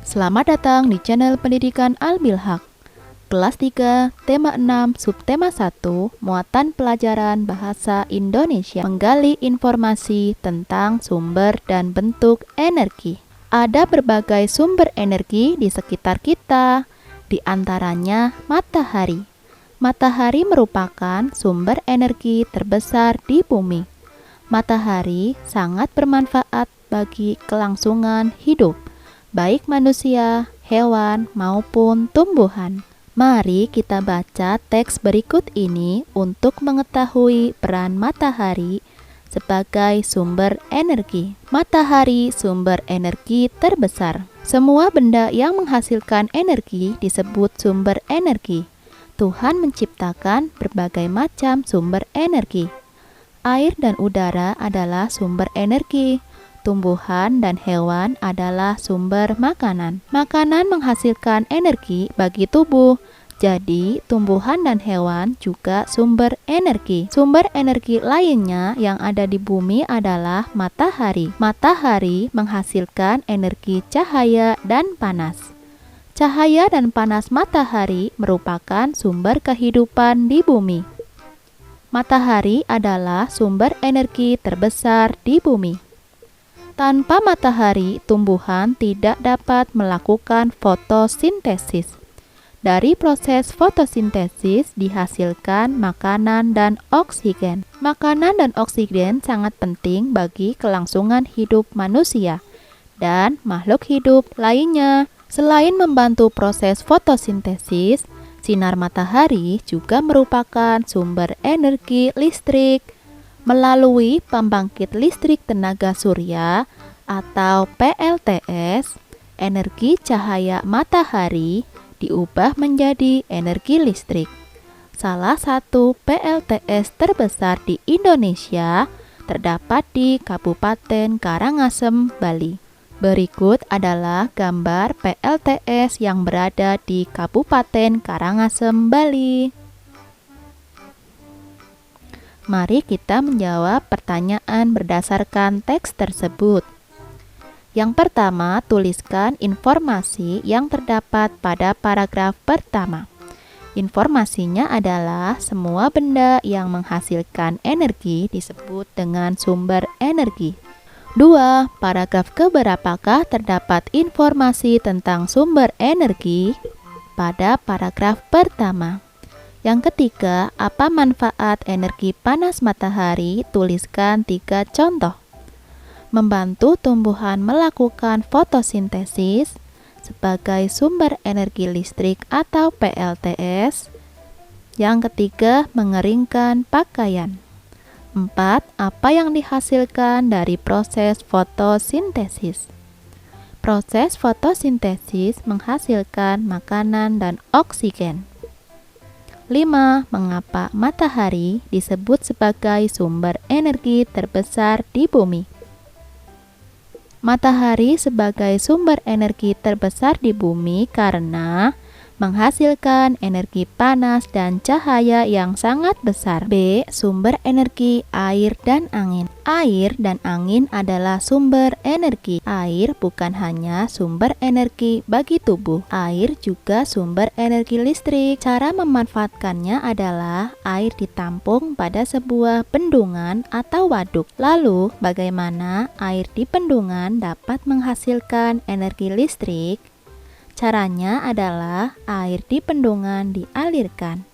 Selamat datang di channel Pendidikan Al-Bilhaq. Kelas 3, tema 6, subtema 1, muatan pelajaran bahasa Indonesia, menggali informasi tentang sumber dan bentuk energi. Ada berbagai sumber energi di sekitar kita, di antaranya matahari. Matahari merupakan sumber energi terbesar di bumi. Matahari sangat bermanfaat bagi kelangsungan hidup, baik manusia, hewan, maupun tumbuhan. Mari kita baca teks berikut ini untuk mengetahui peran matahari sebagai sumber energi. Matahari sumber energi terbesar. Semua benda yang menghasilkan energi disebut sumber energi. Tuhan menciptakan berbagai macam sumber energi. Air dan udara adalah sumber energi. Tumbuhan dan hewan adalah sumber makanan. Makanan menghasilkan energi bagi tubuh. Jadi, tumbuhan dan hewan juga sumber energi. Sumber energi lainnya yang ada di bumi adalah matahari. Matahari menghasilkan energi cahaya dan panas. Cahaya dan panas matahari merupakan sumber kehidupan di bumi. Matahari adalah sumber energi terbesar di bumi. Tanpa matahari, tumbuhan tidak dapat melakukan fotosintesis. Dari proses fotosintesis dihasilkan makanan dan oksigen. Makanan dan oksigen sangat penting bagi kelangsungan hidup manusia dan makhluk hidup lainnya. Selain membantu proses fotosintesis, sinar matahari juga merupakan sumber energi listrik. Melalui pembangkit listrik tenaga surya atau PLTS, energi cahaya matahari diubah menjadi energi listrik. Salah satu PLTS terbesar di Indonesia terdapat di Kabupaten Karangasem, Bali. Berikut adalah gambar PLTS yang berada di Kabupaten Karangasem, Bali. Mari kita menjawab pertanyaan berdasarkan teks tersebut. Yang pertama, tuliskan informasi yang terdapat pada paragraf pertama. Informasinya adalah semua benda yang menghasilkan energi disebut dengan sumber energi. 2. Paragraf keberapakah terdapat informasi tentang sumber energi pada paragraf pertama? Yang ketiga, apa manfaat energi panas matahari? Tuliskan 3 contoh. Membantu tumbuhan melakukan fotosintesis sebagai sumber energi listrik atau PLTS. Yang ketiga, mengeringkan pakaian. 4. Apa yang dihasilkan dari proses fotosintesis? Proses fotosintesis menghasilkan makanan dan oksigen. 5. Mengapa matahari disebut sebagai sumber energi terbesar di bumi? Matahari sebagai sumber energi terbesar di bumi karena menghasilkan energi panas dan cahaya yang sangat besar. B. Sumber energi air dan angin. Air dan angin adalah sumber energi. Air bukan hanya sumber energi bagi tubuh, air juga sumber energi listrik. Cara memanfaatkannya adalah air ditampung pada sebuah bendungan atau waduk. Lalu, bagaimana air di bendungan dapat menghasilkan energi listrik? Caranya adalah air di bendungan dialirkan.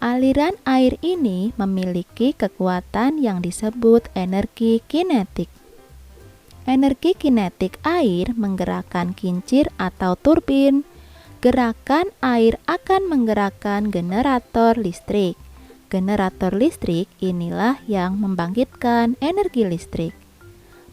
Aliran air ini memiliki kekuatan yang disebut energi kinetik. Energi kinetik air menggerakkan kincir atau turbin. Gerakan air akan menggerakkan generator listrik. Generator listrik inilah yang membangkitkan energi listrik.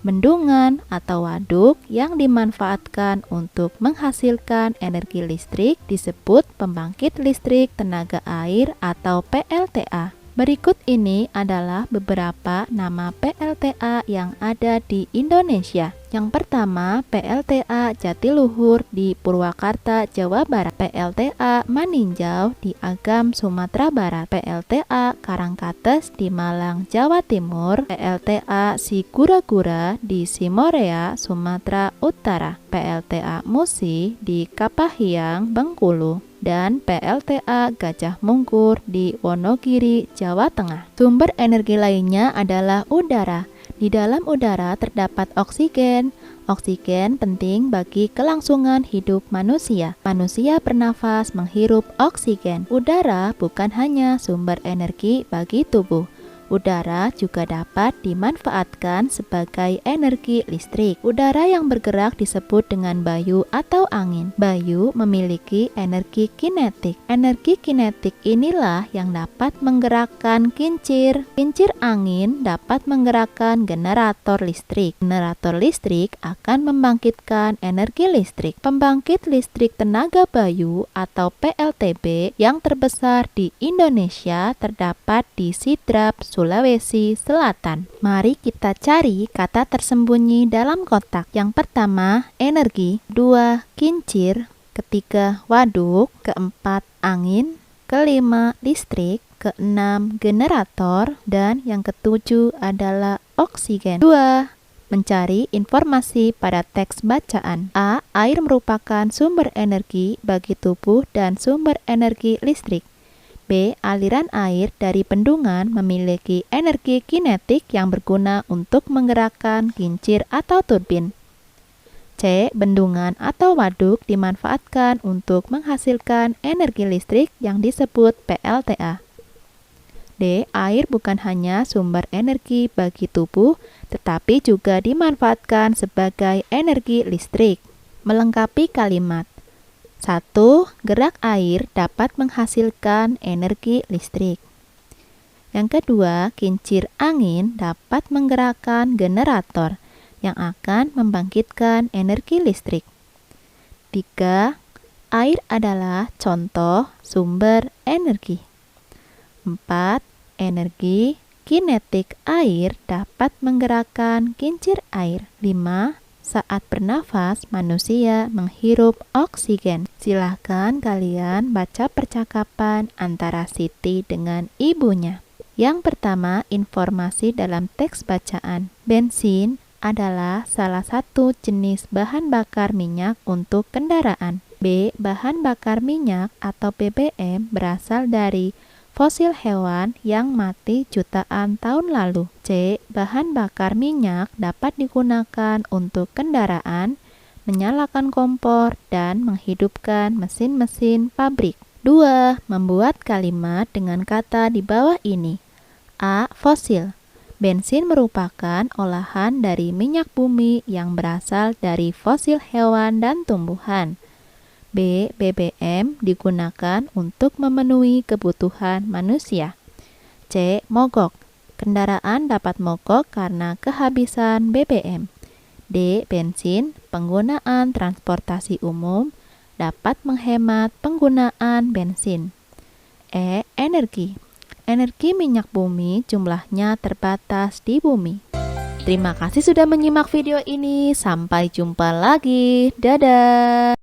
Bendungan atau waduk yang dimanfaatkan untuk menghasilkan energi listrik disebut pembangkit listrik tenaga air atau PLTA. Berikut ini adalah beberapa nama PLTA yang ada di Indonesia. Yang pertama, PLTA Jatiluhur di Purwakarta, Jawa Barat, PLTA Maninjau di Agam, Sumatera Barat, PLTA Karangkates di Malang, Jawa Timur, PLTA Sigura-gura di Simorea, Sumatera Utara, PLTA Musi di Kapahiang, Bengkulu, dan PLTA Gajah Mungkur di Wonogiri, Jawa Tengah. Sumber energi lainnya adalah udara. Di dalam udara terdapat oksigen. Oksigen penting bagi kelangsungan hidup manusia. Manusia bernafas menghirup oksigen. Udara bukan hanya sumber energi bagi tubuh. Udara juga dapat dimanfaatkan sebagai energi listrik. Udara yang bergerak disebut dengan bayu atau angin. Bayu memiliki energi kinetik. Energi kinetik inilah yang dapat menggerakkan kincir. Kincir angin dapat menggerakkan generator listrik. Generator listrik akan membangkitkan energi listrik. Pembangkit listrik tenaga bayu atau PLTB yang terbesar di Indonesia terdapat di Sidrap, Sulawesi Selatan. Mari kita cari kata tersembunyi dalam kotak. Yang pertama, energi. Kedua, kincir. Ketiga, waduk. Keempat, angin. Kelima, listrik. Keenam, generator. Dan yang ketujuh adalah oksigen. 2. Mencari informasi pada teks bacaan. A. Air merupakan sumber energi bagi tubuh dan sumber energi listrik. B. Aliran air dari bendungan memiliki energi kinetik yang berguna untuk menggerakkan kincir atau turbin. C. Bendungan atau waduk dimanfaatkan untuk menghasilkan energi listrik yang disebut PLTA. D. Air bukan hanya sumber energi bagi tubuh, tetapi juga dimanfaatkan sebagai energi listrik. Melengkapi kalimat. 1. Gerak air dapat menghasilkan energi listrik. Yang kedua, kincir angin dapat menggerakkan generator yang akan membangkitkan energi listrik. 3. Air adalah contoh sumber energi. 4. Energi kinetik air dapat menggerakkan kincir air. 5. Saat bernafas, manusia menghirup oksigen. Silahkan kalian baca percakapan antara Siti dengan ibunya. Yang pertama, informasi dalam teks bacaan. Bensin adalah salah satu jenis bahan bakar minyak untuk kendaraan. B. Bahan bakar minyak atau BBM berasal dari fosil hewan yang mati jutaan tahun lalu. C. Bahan bakar minyak dapat digunakan untuk kendaraan, menyalakan kompor, dan menghidupkan mesin-mesin pabrik. 2. Membuat kalimat dengan kata di bawah ini. A. Fosil. Bensin merupakan olahan dari minyak bumi yang berasal dari fosil hewan dan tumbuhan. B. BBM digunakan untuk memenuhi kebutuhan manusia. C. Mogok. Kendaraan dapat mogok karena kehabisan BBM. D. Bensin, penggunaan transportasi umum dapat menghemat penggunaan bensin. E. Energi. Energi minyak bumi jumlahnya terbatas di bumi. Terima kasih sudah menyimak video ini. Sampai jumpa lagi. Dadah.